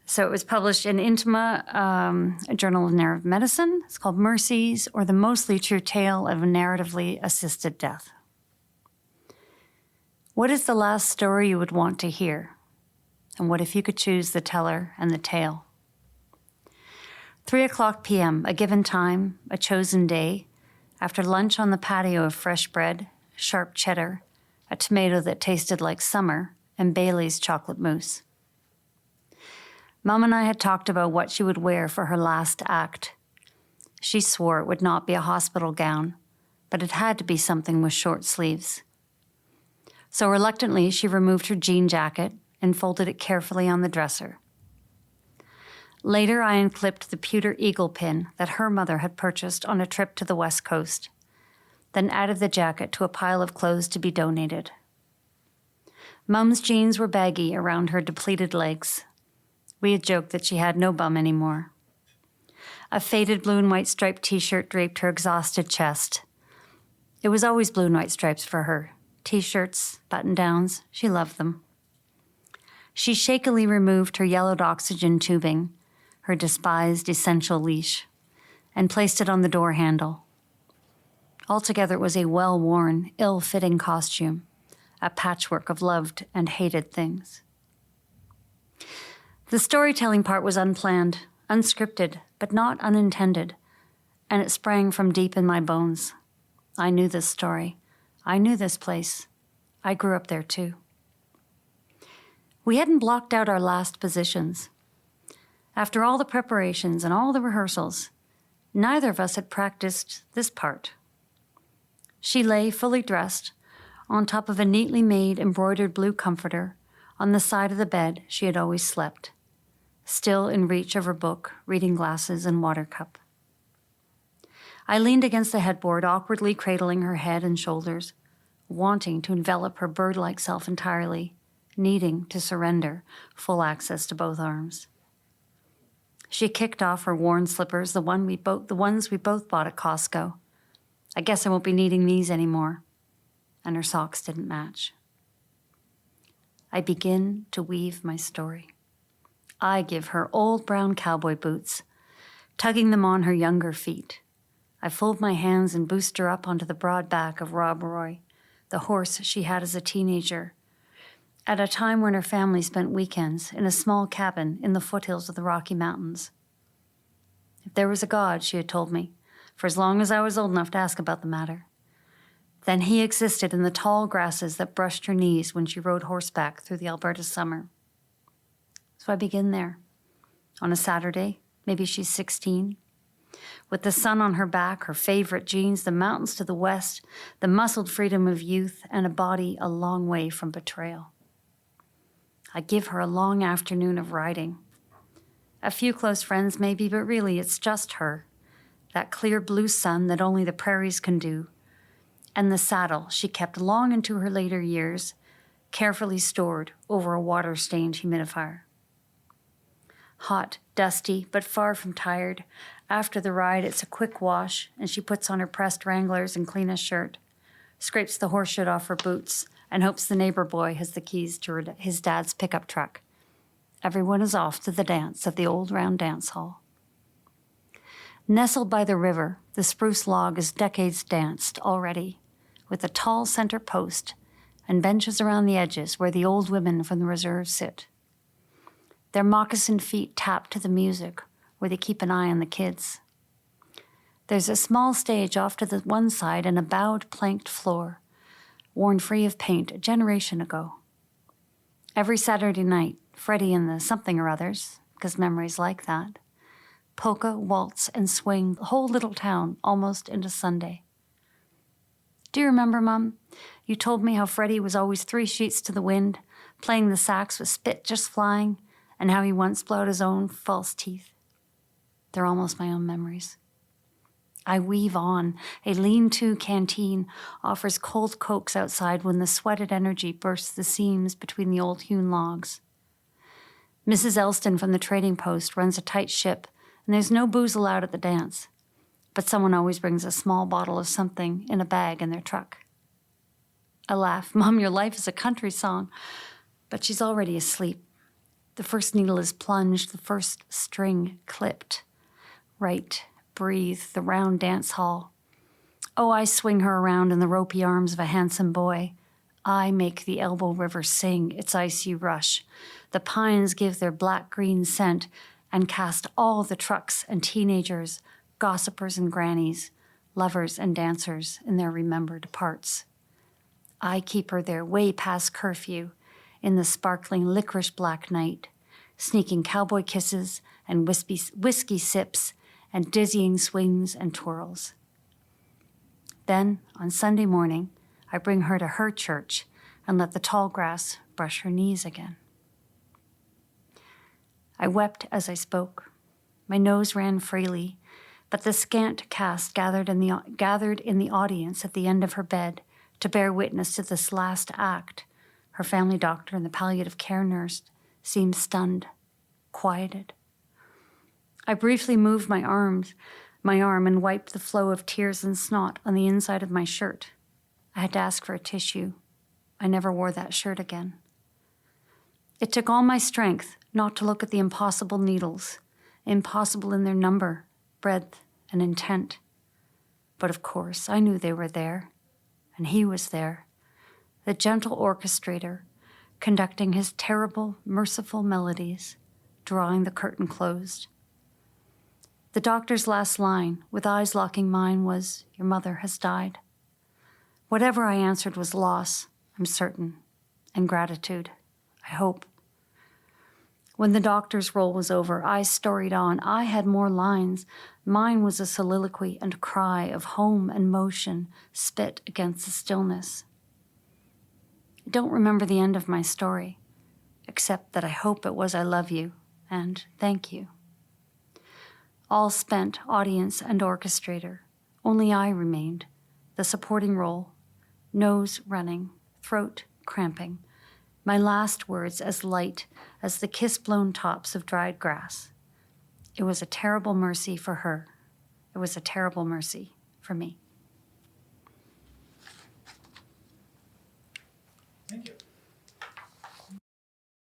So it was published in Intima, a journal of narrative medicine. It's called Mercies, or the mostly true tale of a narratively assisted death. What is the last story you would want to hear? And what if you could choose the teller and the tale? 3:00 p.m., a given time, a chosen day, after lunch on the patio of fresh bread, sharp cheddar, a tomato that tasted like summer, and Bailey's chocolate mousse. Mom and I had talked about what she would wear for her last act. She swore it would not be a hospital gown, but it had to be something with short sleeves. So reluctantly, she removed her jean jacket and folded it carefully on the dresser. Later, I unclipped the pewter eagle pin that her mother had purchased on a trip to the West Coast, then added the jacket to a pile of clothes to be donated. Mum's jeans were baggy around her depleted legs. We had joked that she had no bum anymore. A faded blue and white striped t-shirt draped her exhausted chest. It was always blue and white stripes for her. T-shirts, button-downs, she loved them. She shakily removed her yellowed oxygen tubing, her despised essential leash, and placed it on the door handle. Altogether, it was a well-worn, ill-fitting costume, a patchwork of loved and hated things. The storytelling part was unplanned, unscripted, but not unintended, and it sprang from deep in my bones. I knew this story. I knew this place. I grew up there too. We hadn't blocked out our last positions. After all the preparations and all the rehearsals, neither of us had practiced this part. She lay fully dressed on top of a neatly made embroidered blue comforter on the side of the bed she had always slept, still in reach of her book, reading glasses, and water cup. I leaned against the headboard, awkwardly cradling her head and shoulders, wanting to envelop her bird-like self entirely, needing to surrender full access to both arms. She kicked off her worn slippers, the ones we both bought at Costco. I guess I won't be needing these anymore. And her socks didn't match. I begin to weave my story. I give her old brown cowboy boots, tugging them on her younger feet. I fold my hands and boost her up onto the broad back of Rob Roy, the horse she had as a teenager, at a time when her family spent weekends in a small cabin in the foothills of the Rocky Mountains. If there was a God, she had told me, for as long as I was old enough to ask about the matter, then he existed in the tall grasses that brushed her knees when she rode horseback through the Alberta summer. So I begin there. On a Saturday, maybe she's 16, with the sun on her back, her favorite jeans, the mountains to the west, the muscled freedom of youth, and a body a long way from betrayal. I give her a long afternoon of riding. A few close friends maybe, but really it's just her, that clear blue sun that only the prairies can do, and the saddle she kept long into her later years, carefully stored over a water-stained humidifier. Hot, dusty, but far from tired. After the ride, it's a quick wash, and she puts on her pressed Wranglers and cleanest shirt, scrapes the horse shit off her boots, and hopes the neighbor boy has the keys to his dad's pickup truck. Everyone is off to the dance at the old round dance hall. Nestled by the river, the spruce log is decades danced already, with a tall center post and benches around the edges where the old women from the reserve sit. Their moccasined feet tap to the music where they keep an eye on the kids. There's a small stage off to the one side and a bowed planked floor, worn free of paint a generation ago. Every Saturday night, Freddie and the something or others, because memories like that, polka, waltz, and swing the whole little town almost into Sunday. Do you remember, Mom? You told me how Freddie was always 3 sheets to the wind, playing the sax with spit just flying, and how he once blew out his own false teeth. They're almost my own memories. I weave on. A lean-to canteen offers cold cokes outside when the sweated energy bursts the seams between the old hewn logs. Mrs. Elston from the trading post runs a tight ship, and there's no booze allowed at the dance, but someone always brings a small bottle of something in a bag in their truck. I laugh. Mom, your life is a country song. But she's already asleep. The first needle is plunged, the first string clipped. Right, breathe, the round dance hall. Oh, I swing her around in the ropey arms of a handsome boy. I make the Elbow River sing its icy rush. The pines give their black-green scent and cast all the trucks and teenagers, gossipers and grannies, lovers and dancers in their remembered parts. I keep her there way past curfew, in the sparkling licorice black night, sneaking cowboy kisses and whiskey sips and dizzying swings and twirls. Then, on Sunday morning, I bring her to her church and let the tall grass brush her knees again. I wept as I spoke. My nose ran freely, but the scant cast gathered in the audience at the end of her bed to bear witness to this last act. Her family doctor and the palliative care nurse seemed stunned, quieted. I briefly moved my arm and wiped the flow of tears and snot on the inside of my shirt. I had to ask for a tissue. I never wore that shirt again. It took all my strength not to look at the impossible needles, impossible in their number, breadth, and intent. But of course, I knew they were there, and he was there, the gentle orchestrator, conducting his terrible, merciful melodies, drawing the curtain closed. The doctor's last line, with eyes locking mine, was, "Your mother has died." Whatever I answered was loss, I'm certain, and gratitude, I hope. When the doctor's role was over, I storied on. I had more lines. Mine was a soliloquy and cry of home and motion spit against the stillness. I don't remember the end of my story, except that I hope it was "I love you" and "thank you." All spent, audience and orchestrator. Only I remained, the supporting role, nose running, throat cramping, my last words as light as the kiss-blown tops of dried grass. It was a terrible mercy for her. It was a terrible mercy for me.